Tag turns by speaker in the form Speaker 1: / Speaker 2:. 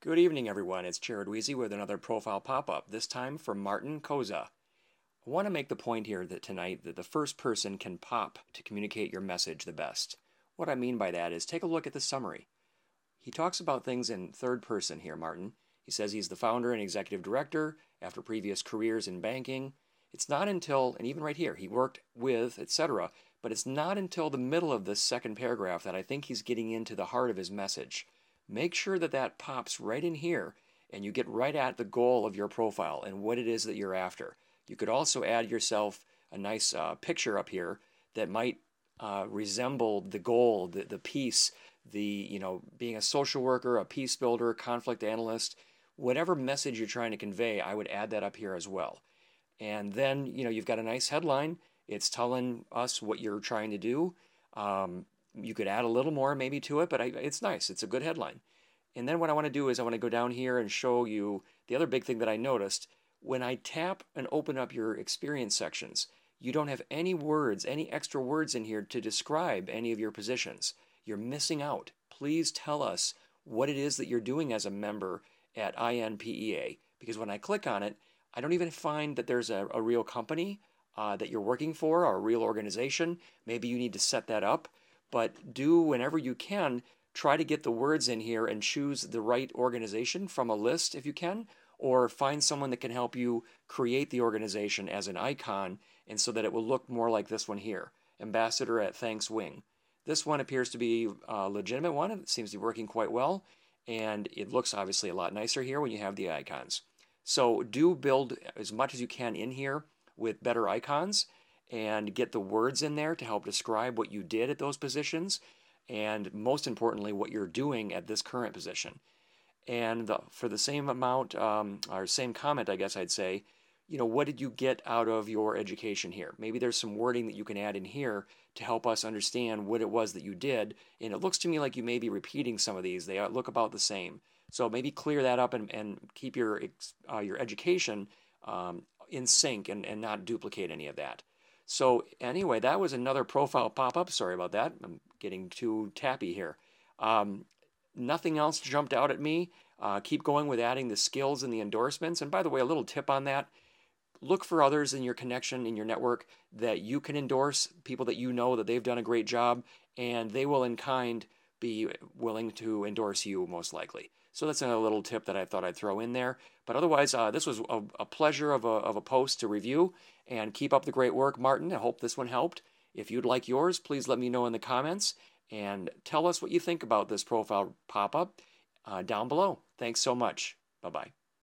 Speaker 1: Good evening, everyone. It's Jared Weezy with another profile pop-up, this time from Martin Koza. I want to make the point here that tonight that the first person can pop to communicate your message the best. What I mean by that is take a look at the summary. He talks about things in third person here, Martin. He says he's the founder and executive director after previous careers in banking. It's not until, and even right here, he worked with, etc., but it's not until the middle of this second paragraph that I think he's getting into the heart of his message. Make sure that that pops right in here and you get right at the goal of your profile and what it is that you're after. You could also add yourself a nice picture up here that might resemble the goal, the piece, being a social worker, a peace builder, conflict analyst, whatever message you're trying to convey, I would add that up here as well. And then, you've got a nice headline. It's telling us what you're trying to do. You could add a little more maybe to it, but it's nice. It's a good headline. And then what I want to do is I want to go down here and show you the other big thing that I noticed. When I tap and open up your experience sections, you don't have any words, any extra words in here to describe any of your positions. You're missing out. Please tell us what it is that you're doing as a member at INPEA, because when I click on it, I don't even find that there's a real company that you're working for or a real organization. Maybe you need to set that up, but do whenever you can, try to get the words in here and choose the right organization from a list if you can, or find someone that can help you create the organization as an icon and so that it will look more like this one here, Ambassador at Thanks Wing. This one appears to be a legitimate one. It seems to be working quite well, and it looks obviously a lot nicer here when you have the icons. So do build as much as you can in here with better icons and get the words in there to help describe what you did at those positions, and most importantly, what you're doing at this current position. And for the same amount, or same comment, I guess I'd say, what did you get out of your education here? Maybe there's some wording that you can add in here to help us understand what it was that you did. And it looks to me like you may be repeating some of these. They look about the same. So maybe clear that up and keep your education in sync and not duplicate any of that. So anyway, that was another profile pop-up. Sorry about that. I'm getting too tappy here. Nothing else jumped out at me. Keep going with adding the skills and the endorsements. And by the way, a little tip on that. Look for others in your connection, in your network, that you can endorse, people that you know that they've done a great job, and they will in kind be willing to endorse you most likely. So that's another little tip that I thought I'd throw in there. But otherwise, this was a pleasure of a post to review, and keep up the great work, Martin. I hope this one helped. If you'd like yours, please let me know in the comments, and tell us what you think about this profile pop-up down below. Thanks so much. Bye-bye.